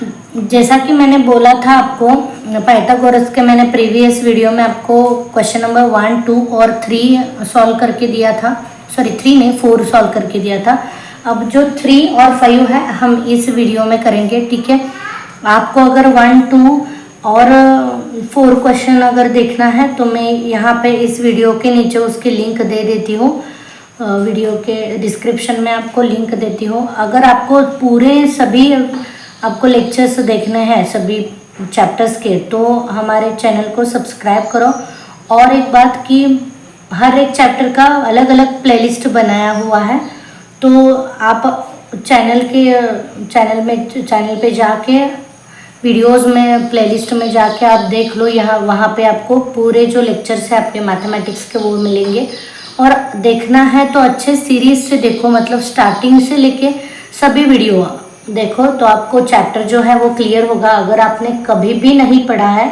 जैसा कि मैंने बोला था आपको, पाइथागोरस के मैंने प्रीवियस वीडियो में आपको क्वेश्चन नंबर 1, 2 और 3 सॉल्व करके दिया था। सॉरी 3 नहीं 4 सॉल्व करके दिया था। अब जो 3 और 5 है हम इस वीडियो में करेंगे, ठीक है। आपको अगर 1, 2 और 4 क्वेश्चन अगर देखना है तो मैं यहाँ पे इस वीडियो के नीचे उसकी लिंक दे देती हूँ। वीडियो के डिस्क्रिप्शन में आपको लिंक देती हूँ। अगर आपको पूरे सभी आपको लेक्चर्स देखने हैं सभी चैप्टर्स के, तो हमारे चैनल को सब्सक्राइब करो। और एक बात कि हर एक चैप्टर का अलग अलग प्लेलिस्ट बनाया हुआ है, तो आप चैनल पे जाके वीडियोस में प्लेलिस्ट में जाके आप देख लो। यहाँ वहाँ पे आपको पूरे जो लेक्चर्स है आपके मैथमेटिक्स के वो मिलेंगे। और देखना है तो अच्छे सीरीज से देखो, मतलब स्टार्टिंग से लेके सभी वीडियो देखो, तो आपको चैप्टर जो है वो क्लियर होगा। अगर आपने कभी भी नहीं पढ़ा है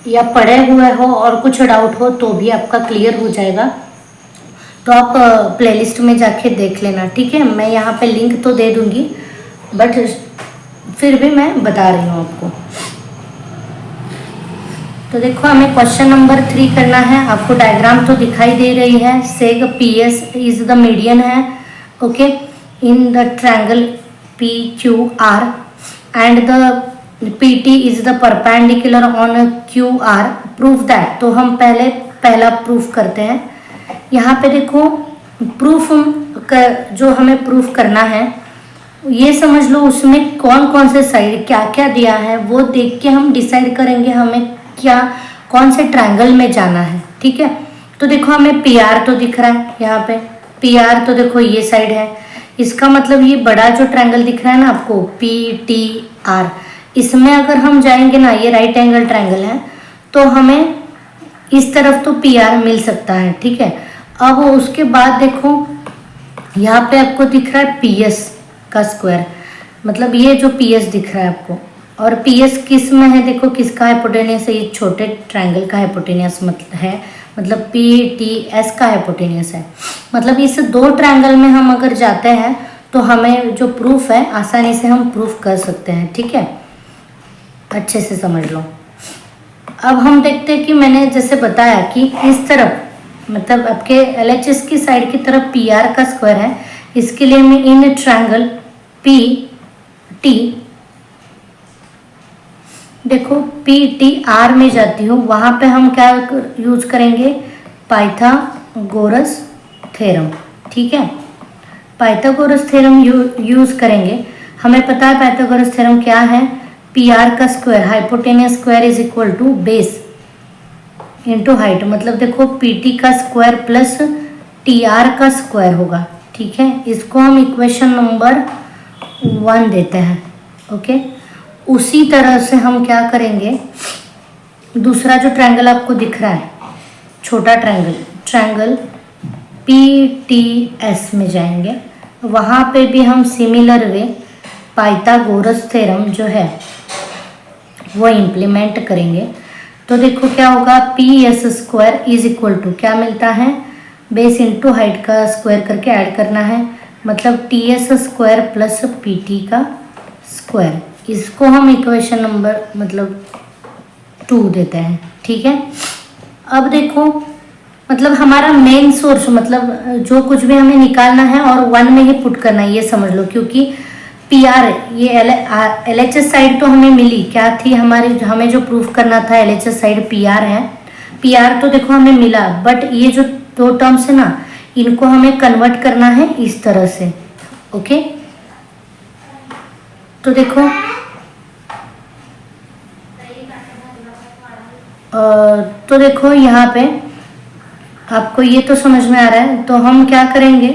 या पढ़े हुए हो और कुछ डाउट हो तो भी आपका क्लियर हो जाएगा। तो आप प्लेलिस्ट में जाके देख लेना, ठीक है। मैं यहाँ पे लिंक तो दे दूँगी, बट फिर भी मैं बता रही हूँ आपको। तो देखो हमें क्वेश्चन नंबर 3 करना है। आपको डायग्राम तो दिखाई दे रही है। Seg PS is the median है, okay, in the triangle PQR and the PT is the perpendicular on QR, proof that. तो हम पहला प्रूफ करते हैं। यहाँ पे देखो प्रूफ जो हमें प्रूफ करना है ये समझ लो, उसमें कौन कौन से साइड क्या क्या दिया है वो देख के हम डिसाइड करेंगे हमें क्या कौन से ट्रायंगल में जाना है, ठीक है। तो देखो हमें PR तो दिख रहा है यहाँ पे। PR तो देखो ये साइड है, इसका मतलब ये बड़ा जो ट्रायंगल दिख रहा है ना आपको PTR, इसमें अगर हम जाएंगे ना, ये राइट एंगल ट्रायंगल है, तो हमें इस तरफ तो PR मिल सकता है, ठीक है। अब उसके बाद देखो यहाँ पे आपको दिख रहा है PS का स्क्वायर, मतलब ये जो PS दिख रहा है आपको, और PS किस में है देखो, किसका हाइपोटेनियस है, ये छोटे ट्रायंगल का हाइपोटेनियस मतलब PTS का हाइपोटेनियस है। मतलब इस 2 ट्रायंगल में हम अगर जाते हैं तो हमें जो प्रूफ है आसानी से हम प्रूफ कर सकते हैं, ठीक है। अच्छे से समझ लो। अब हम देखते हैं कि मैंने जैसे बताया कि इस तरफ मतलब आपके LHS की साइड की तरफ PR का स्क्वायर है। इसके लिए मैं इन ट्रायंगल PT देखो PTR में जाती हूँ। वहाँ पे हम क्या यूज करेंगे, पाइथागोरस थ्योरम, ठीक है। पाइथागोरस थ्योरम यूज करेंगे। हमें पता है पाइथागोरस थ्योरम क्या है, PR का square hypotenuse square is equal to base into height. मतलब देखो PT का स्क्वायर प्लस TR का स्क्वायर होगा, ठीक है। इसको हम इक्वेशन नंबर 1 देते हैं, ओके। उसी तरह से हम क्या करेंगे, दूसरा जो ट्रायंगल आपको दिख रहा है छोटा ट्रायंगल PTS में जाएंगे। वहाँ पे भी हम सिमिलर वे पाइथागोरस थ्योरम जो है वो इम्प्लीमेंट करेंगे। तो देखो क्या होगा, PS square is equal to क्या मिलता है, बेस इंटू हाइट का स्क्वायर करके ऐड करना है, मतलब TS स्क्वायर प्लस PT का स्क्वायर। इसको हम इक्वेशन नंबर मतलब 2 देते हैं, ठीक है। अब देखो मतलब हमारा मेन सोर्स मतलब जो कुछ भी हमें निकालना है और 1 में ही पुट करना है, ये समझ लो। क्योंकि PR ये LHS साइड तो हमें मिली, क्या थी हमारी, हमें जो प्रूफ करना था LHS साइड PR है। PR तो देखो हमें मिला, बट ये जो 2 टर्म्स है ना, इनको हमें कन्वर्ट करना है इस तरह से, ओके। तो देखो तो देखो यहाँ पे आपको ये तो समझ में आ रहा है। तो हम क्या करेंगे,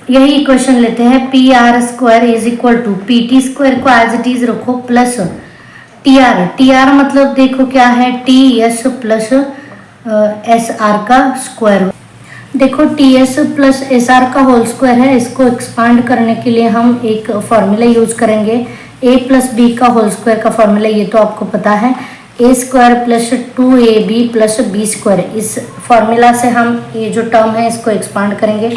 यही इक्वेशन लेते हैं, PR square is equal to PT square को एज इट इज रखो प्लस TR मतलब देखो क्या है, TS प्लस SR का स्क्वायर। देखो TS प्लस SR का होल स्क्वायर है, इसको एक्सपांड करने के लिए हम एक फॉर्मूला यूज करेंगे, A प्लस B का होल स्क्वायर का फॉर्मूला ये तो आपको पता है, A square plus 2AB plus B square. इस फॉर्मूला से हम ये जो टर्म है इसको एक्सपांड करेंगे।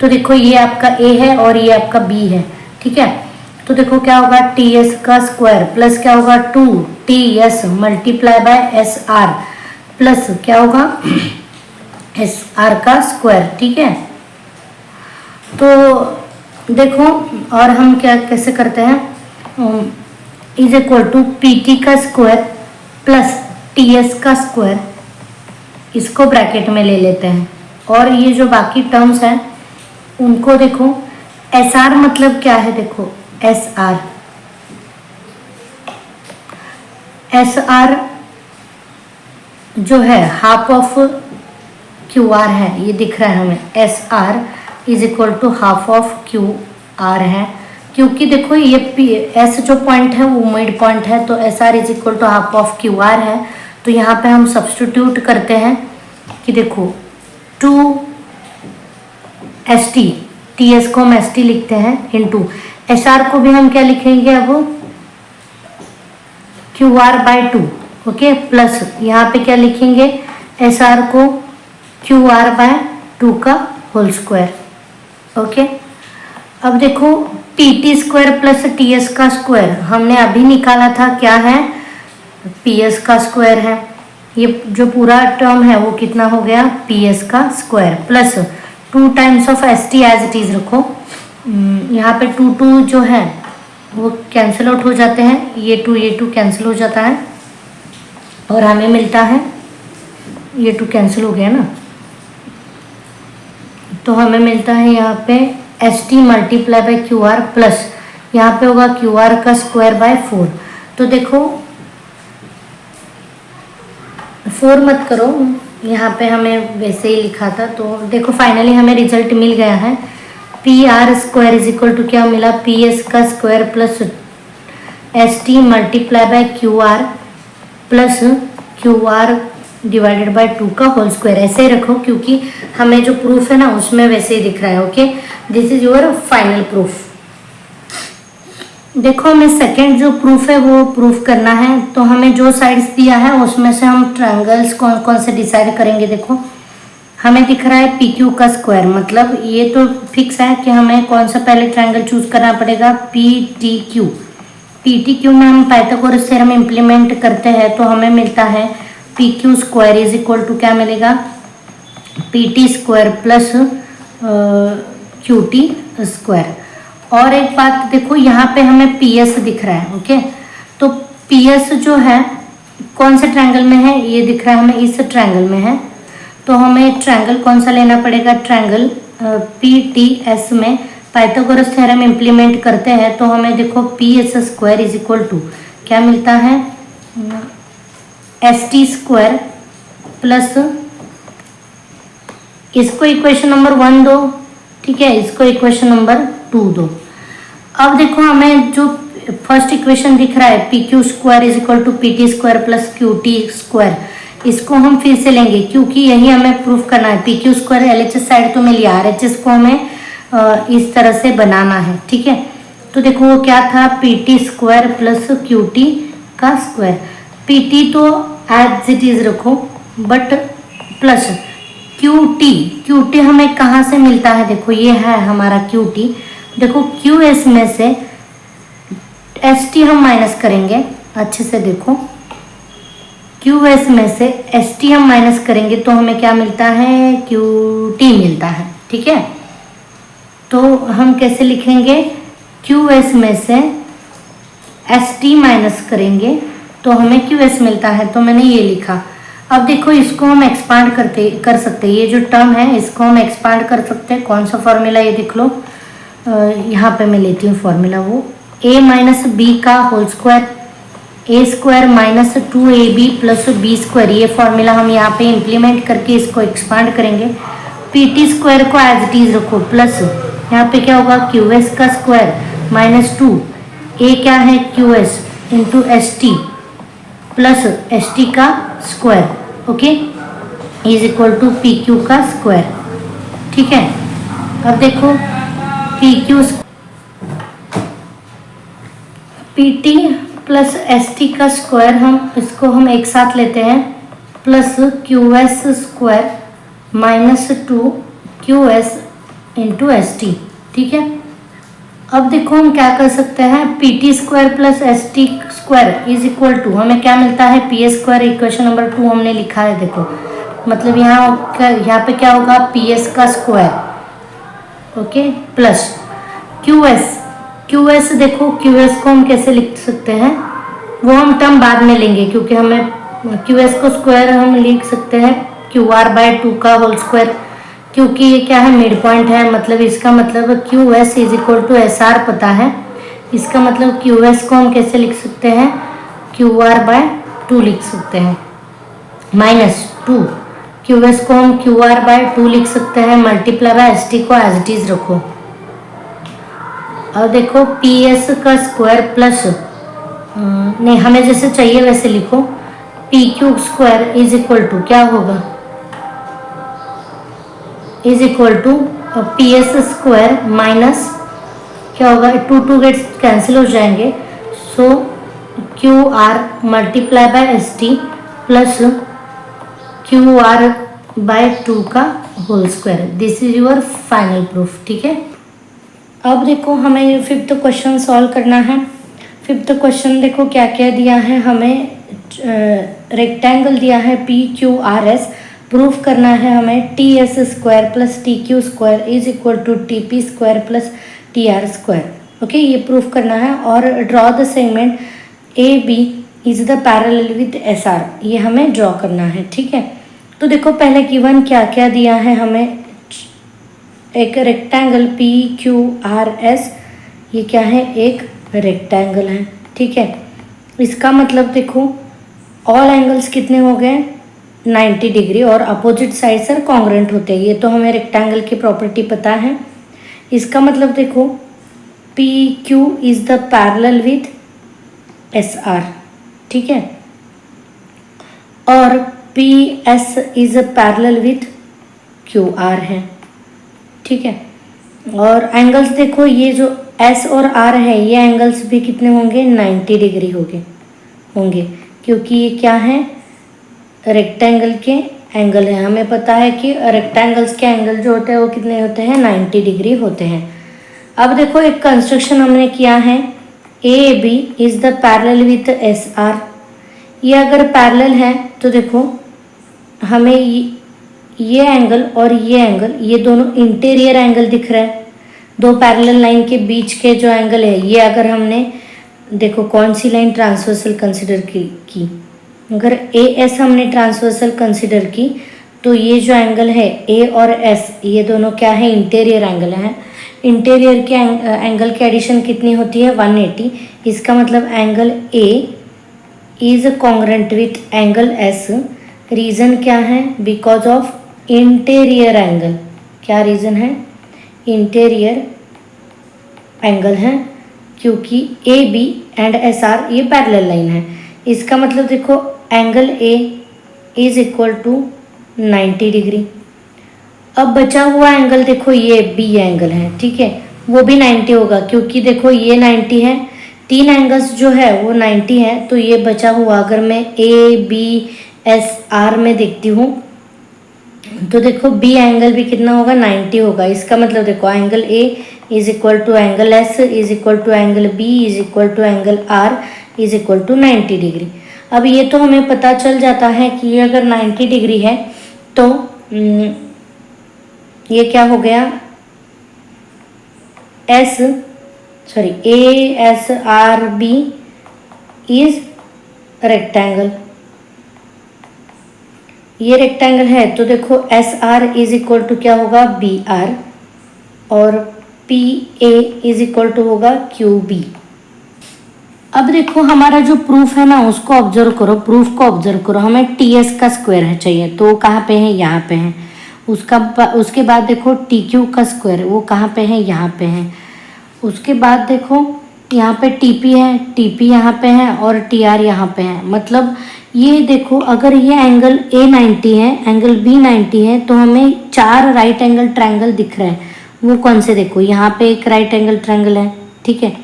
तो देखो ये आपका A है और ये आपका B है, ठीक है। तो देखो क्या होगा, टी एस का स्क्वायर प्लस क्या होगा 2TS multiply by SR plus क्या होगा SR का स्क्वायर। ठीक है, तो देखो और हम क्या कैसे करते हैं, इज इक्वल टू PT का स्क्वायर प्लस TS का स्क्वायर, इसको ब्रैकेट में ले लेते हैं और ये जो बाकी टर्म्स हैं उनको देखो, SR मतलब क्या है, देखो SR जो है हाफ ऑफ QR है, ये दिख रहा है हमें, SR is equal to half of QR है, क्योंकि देखो ये S जो पॉइंट है वो मिड पॉइंट है, तो SR is equal to half of QR है। तो यहाँ पे हम सब्स्टिट्यूट करते हैं कि देखो 2ST, TS को हम ST लिखते हैं, इंटू SR को भी हम क्या लिखेंगे अब QR/2, ओके, प्लस यहाँ पे क्या लिखेंगे, SR को QR/2 का होल स्क्वायर। ओके, अब देखो PT स्क्वायर प्लस TS का स्क्वायर हमने अभी निकाला था, क्या है, PS का स्क्वायर है। ये जो पूरा टर्म है वो कितना हो गया, PS का square plus 2 times of ST as it is रखो। यहाँ पे 2 जो है वो कैंसिल आउट हो जाते हैं, ये 2 कैंसिल हो जाता है और हमें मिलता है, ये 2 कैंसिल हो गया ना, तो हमें मिलता है यहाँ पे ST multiply by QR plus यहाँ पे होगा QR का स्क्वायर बाय 4। तो देखो 4 मत करो, यहाँ पे हमें वैसे ही लिखा था, तो देखो फाइनली हमें रिजल्ट मिल गया है। PR square is equal to क्या मिला, PS का square plus ST multiply by QR plus QR divided by 2 का होल स्क्वायर। ऐसे ही रखो क्योंकि हमें जो प्रूफ है ना उसमें वैसे ही दिख रहा है। Okay, this is your final proof. देखो हमें सेकंड जो प्रूफ है वो प्रूफ करना है, तो हमें जो साइड्स दिया है उसमें से हम ट्रायंगल्स कौन कौन से डिसाइड करेंगे। देखो हमें दिख रहा है PQ का स्क्वायर, मतलब ये तो फिक्स है कि हमें कौन सा पहले ट्रायंगल चूज करना पड़ेगा, PTQ। PTQ में हम पाइथागोरस थ्योरम इम्प्लीमेंट करते हैं तो हमें मिलता है PQ square is equal to क्या मिलेगा, PT square plus QT square. और एक बात देखो यहाँ पे हमें PS दिख रहा है। ओके, तो PS जो है कौन से ट्रायंगल में है, ये दिख रहा है हमें इस ट्रायंगल में है, तो हमें ट्रायंगल कौन सा लेना पड़ेगा, ट्रायंगल PTS में पाइथागोरस थ्योरम इम्प्लीमेंट करते हैं तो हमें देखो PS square is equal to क्या मिलता है, ST स्क्वायर प्लस इसको इक्वेशन नंबर 1 दो, ठीक है, इसको इक्वेशन नंबर 2 दो। अब देखो हमें जो फर्स्ट इक्वेशन दिख रहा है PQ square is equal to PT square plus QT square, इसको हम फिर से लेंगे क्योंकि यही हमें प्रूफ करना है। PQ स्क्वायर LHS साइड तो मिल गया, RHS को हमें इस तरह से बनाना है। ठीक है, तो देखो वो क्या था, PT स्क्वायर प्लस QT का स्क्वायर। PT तो एज इट इज रखो, बट प्लस QT हमें कहाँ से मिलता है, देखो ये है हमारा QT। देखो QS में से ST हम माइनस करेंगे, अच्छे से देखो, QS में से ST हम माइनस करेंगे तो हमें क्या मिलता है, QT मिलता है। ठीक है, तो हम कैसे लिखेंगे, QS में से ST माइनस करेंगे तो हमें QS मिलता है, तो मैंने ये लिखा। अब देखो इसको हम एक्सपांड कर सकते हैं, ये जो टर्म है इसको हम एक्सपांड कर सकते हैं। कौन सा फॉर्मूला, ये देख लो, यहाँ पे मैं लेती हूँ फॉर्मूला, वो A माइनस बी का whole square, A square minus 2AB plus B square, ये फॉर्मूला हम यहाँ पे इम्प्लीमेंट करके इसको एक्सपांड करेंगे। PT स्क्वायर को एज इट इज रखो, प्लस यहाँ पे क्या होगा, QS का स्क्वायर माइनस 2, A क्या है QS into ST plus ST का square, okay, is equal to PQ का स्क्वायर। ठीक है, अब देखो PQ PT प्लस ST का स्क्वायर, हम इसको हम एक साथ लेते हैं, plus QS square minus 2 QS into ST। ठीक है, अब देखो हम क्या कर सकते हैं, P T square plus S T square is equal to, हमें क्या मिलता है, P S square, equation number 2 हमने लिखा है। देखो मतलब यहाँ पे क्या होगा, पी एस का square, okay, plus Q S. Q S देखो, क्यू एस को हम कैसे लिख सकते हैं, वो हम टर्म बाद में लेंगे, क्योंकि हमें क्यू एस को स्क्वायर हम लिख सकते हैं क्यू आर बाय 2 का होल स्क्वायर, क्योंकि ये क्या है, मिड पॉइंट है। मतलब इसका मतलब Q S is equal to S R पता है, इसका मतलब क्यू एस को हम कैसे लिख सकते हैं, क्यू आर बाय 2 लिख सकते हैं, माइनस 2। क्यू एस को हम क्यू आर बाय 2 लिख सकते हैं, मल्टीप्लाई बाय एस टी को एज इट इज रखो। और देखो पी एस का स्क्वायर प्लस, नहीं हमें जैसे चाहिए वैसे लिखो, P Q square is equal to क्या होगा, is equal to P S square minus क्या होगा, 2 गेट्स कैंसिल हो जाएंगे, so Q R multiply by S T plus Q R by 2 का whole square. This is your final proof. ठीक है, अब देखो हमें फिफ्थ क्वेश्चन सॉल्व करना है। फिफ्थ क्वेश्चन देखो क्या क्या दिया है, हमें रेक्टेंगल दिया है P Q R S, proof करना है हमें T S square plus T Q square is equal to T P square plus T R square. Okay, ये प्रूफ करना है। और draw the segment A B is the parallel with S R, ये हमें draw करना है। ठीक है, तो देखो पहले गिवन क्या क्या दिया है हमें, एक rectangle P Q R S, ये क्या है, एक रेक्टेंगल है। ठीक है, इसका मतलब देखो ऑल एंगल्स कितने हो गए, 90 डिग्री, और अपोजिट साइड सर कॉन्ग्रुएंट होते हैं। ये तो हमें रेक्टेंगल की प्रॉपर्टी पता है। इसका मतलब देखो P Q is the parallel with S are. ठीक है, और P S is parallel with Q R है। ठीक है, और एंगल्स देखो, ये जो एस और आर है, ये एंगल्स भी कितने होंगे, 90 डिग्री होंगे, क्योंकि ये क्या है, रेक्टेंगल के एंगल है। हमें पता है कि रेक्टेंगल्स के एंगल जो होते हैं वो कितने होते हैं, 90 डिग्री होते हैं। अब देखो एक कंस्ट्रक्शन हमने किया है, A B is the parallel with S R. ये अगर पैरेलल है तो देखो हमें ये एंगल और ये एंगल, ये दोनों इंटीरियर एंगल दिख रहा है। दो पैरेलल लाइन के बीच के जो एंगल है, ये अगर हमने देखो कौन सी लाइन ट्रांसवर्सल कंसिडर की, अगर ए एस हमने ट्रांसवर्सल कंसिडर की, तो ये जो एंगल है ए और एस, ये दोनों क्या है, इंटीरियर एंगल है। इंटीरियर के एंगल की एडिशन कितनी होती है, 180। इसका मतलब angle A is congruent with angle S. Reason क्या है, बिकॉज ऑफ इंटीरियर एंगल। क्या रीज़न है, इंटीरियर एंगल है, क्योंकि A B and S R ये पैरेलल लाइन है। इसका मतलब देखो angle A is equal to 90 degree. अब बचा हुआ एंगल देखो, ये बी एंगल है। ठीक है, वो भी 90 होगा, क्योंकि देखो ये 90 है, तीन एंगल्स जो है वो 90 है। तो ये बचा हुआ, अगर मैं ए बी एस आर में देखती हूँ तो देखो बी एंगल भी कितना होगा, 90 होगा। इसका मतलब देखो angle A is equal to angle S is equal to angle B is equal to angle R is equal to 90 degree. अब ये तो हमें पता चल जाता है कि ये अगर 90 डिग्री है तो ये क्या हो गया, A S R B is rectangle. ये रेक्टेंगल है तो देखो S R is equal to क्या होगा, बी आर, और P A is equal to होगा क्यू बी। अब देखो हमारा जो प्रूफ है ना, उसको ऑब्जर्व करो, प्रूफ को ऑब्जर्व करो। हमें टी एस का स्क्वायर है चाहिए, तो कहाँ पे है, यहाँ पे है। उसके बाद देखो टी क्यू का स्क्वायर, वो कहाँ पे है, यहाँ पे है। उसके बाद देखो यहाँ पे टी पी है, टी पी यहाँ पे है, और टी आर यहाँ पे है। मतलब ये देखो अगर ये एंगल ए 90 है, एंगल बी 90 है, तो हमें 4 राइट एंगल ट्रायंगल दिख रहे हैं। वो कौन से, देखो यहाँ पे एक राइट एंगल ट्रायंगल है, ठीक है,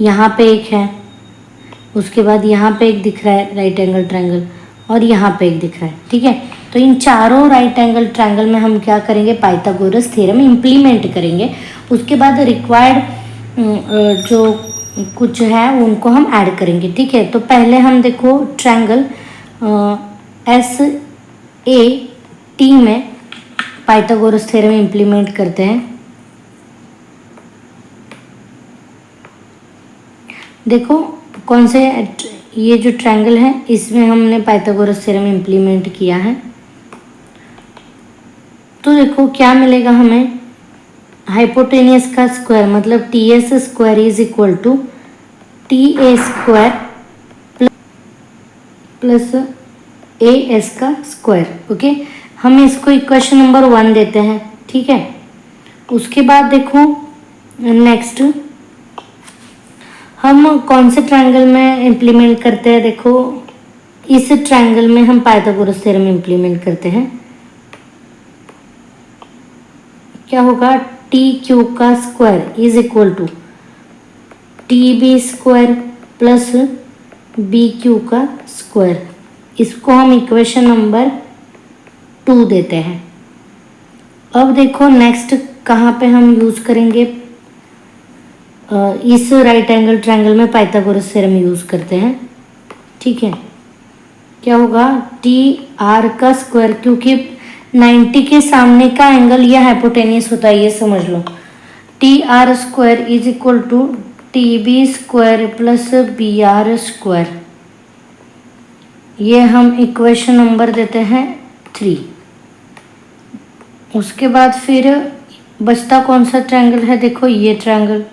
यहाँ पे एक है, उसके बाद यहाँ पे एक दिख रहा है राइट एंगल ट्रायंगल, और यहाँ पे एक दिख रहा है। ठीक है, तो इन चारों राइट एंगल ट्रायंगल में हम क्या करेंगे, पाइथागोरस थ्योरम इम्प्लीमेंट करेंगे। उसके बाद रिक्वायर्ड जो कुछ है उनको हम ऐड करेंगे, ठीक है। तो पहले हम देखो ट्रायंगल एस ए टी में पाइथागोरस थ्योरम इम्प्लीमेंट करते हैं। देखो कौन से, ये जो ट्रायंगल है इसमें हमने पाइथागोरस थ्योरम इम्प्लीमेंट किया है। तो देखो क्या मिलेगा हमें, हाइपोटेनियस का स्क्वायर मतलब T S square is equal to T A square plus A S का स्क्वायर। ओके, हम इसको इक्वेशन नंबर 1 देते हैं, ठीक है। उसके बाद देखो नेक्स्ट हम कौन से ट्रायंगल में इम्प्लीमेंट करते हैं। देखो इस ट्रायंगल में हम पाइथागोरस थ्योरम इम्प्लीमेंट करते हैं। क्या होगा, टी क्यू का square is equal to T B square plus B Q का स्क्वायर। इसको हम इक्वेशन नंबर 2 देते हैं। अब देखो नेक्स्ट कहाँ पे हम यूज करेंगे, इस राइट एंगल ट्रायंगल में पाइथागोरस थ्योरम यूज करते हैं, ठीक है। क्या होगा, टी आर का स्क्वायर, क्योंकि 90 के सामने का एंगल ये हाइपोटेनियस होता है, ये समझ लो। T R square is equal to T B square plus B R square. ये हम इक्वेशन नंबर देते हैं 3। उसके बाद फिर बचता कौन सा ट्रायंगल है, देखो ये ट्रायंगल,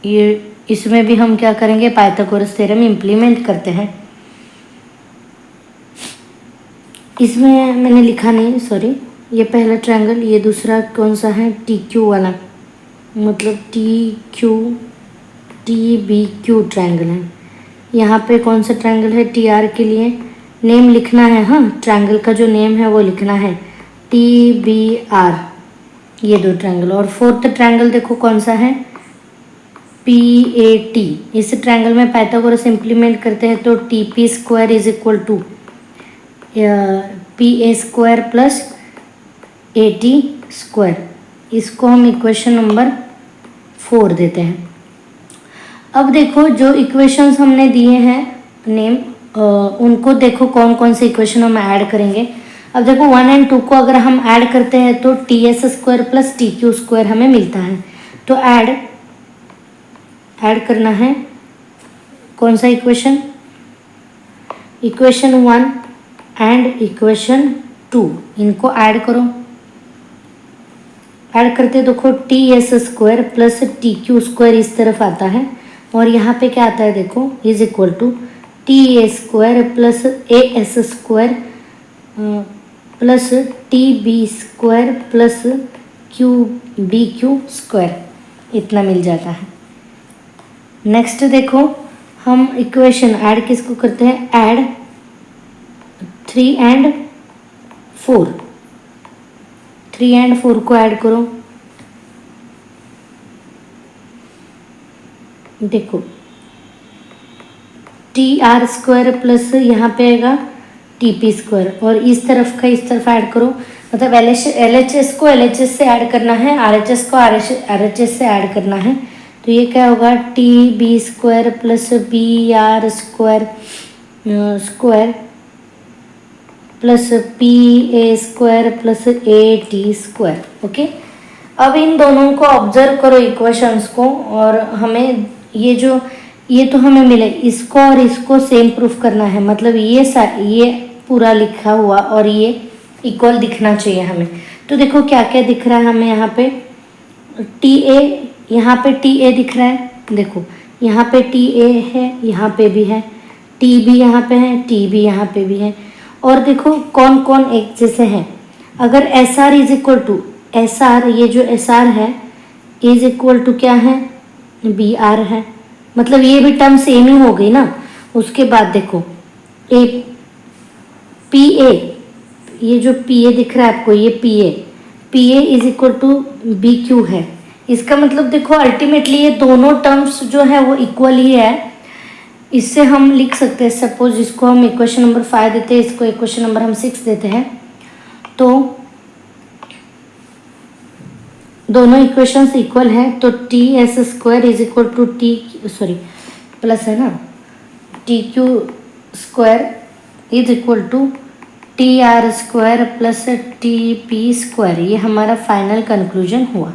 ये इसमें भी हम क्या करेंगे, पाइथागोरस थ्योरम इम्प्लीमेंट करते हैं। इसमें मैंने लिखा नहीं, सॉरी, ये पहला ट्रायंगल, ये दूसरा कौन सा है, टी क्यू वाला, मतलब T Q T B Q triangle है। यहाँ पे कौन सा ट्रायंगल है, टी आर के लिए नेम लिखना है, हाँ ट्रायंगल का जो नेम है वो लिखना है टी बी आर, ये 2 ट्रायंगल। और फोर्थ ट्रायंगल देखो कौन सा है, पी ए टी। इस ट्रायंगल में पाइथागोरस इम्प्लीमेंट करते हैं तो T P square is equal to P A square plus A T square. इसको हम इक्वेशन नंबर 4 देते हैं। अब देखो जो इक्वेशंस हमने दिए हैं नेम, उनको देखो कौन कौन से इक्वेशन हम ऐड करेंगे। अब देखो 1 और 2 को अगर हम ऐड करते हैं तो T S square plus T Q square हमें मिलता है। तो ऐड करना है कौन सा इक्वेशन, इक्वेशन 1 एंड इक्वेशन 2, इनको ऐड करो। ऐड करते देखो T S square plus T Q square इस तरफ आता है, और यहाँ पे क्या आता है देखो, is equal to T A square plus A S square plus T B square plus Q B Q square, इतना मिल जाता है। नेक्स्ट देखो हम इक्वेशन ऐड किसको करते हैं, ऐड 3 एंड 4, 3 एंड 4 को ऐड करो। देखो टी आर स्क्वायर प्लस यहाँ पे आएगा टी पी स्क्वायर, और इस तरफ का इस तरफ ऐड करो, मतलब एल एच एस को एल एच एस से ऐड करना है, आर एच एस को आर एच एस से ऐड करना है। तो ये क्या होगा, T B square plus B R square square plus P A square plus A T square. Okay, अब इन दोनों को ऑब्जर्व करो इक्वेशंस को, और हमें ये तो हमें मिले, इसको और इसको सेम प्रूफ करना है, मतलब ये पूरा लिखा हुआ और ये इक्वल दिखना चाहिए हमें। तो देखो क्या क्या दिख रहा है हमें, यहाँ पे टी ए, यहाँ पे टी ए दिख रहा है, देखो यहाँ पे टी ए है, यहाँ पे भी है, टी बी यहाँ पे है, टी बी यहाँ पे भी है। और देखो कौन कौन एक जैसे हैं, अगर S R is equal to S R, ये जो एस आर है इज इक्वल टू क्या है, बी आर है, मतलब ये भी टर्म सेम ही हो गई ना। उसके बाद देखो ए पी ए, ये जो पी ए दिख रहा है आपको, ये P A is equal to B Q है। इसका मतलब देखो अल्टीमेटली ये दोनों टर्म्स जो है वो इक्वल ही है। इससे हम लिख सकते हैं, सपोज इसको हम इक्वेशन नंबर 5 देते हैं, इसको इक्वेशन नंबर हम 6 देते हैं, तो दोनों इक्वेशंस इक्वल हैं तो T S square is equal to T, sorry plus है ना, T Q square is equal to T R square plus T P square. ये हमारा फाइनल कंक्लूजन हुआ।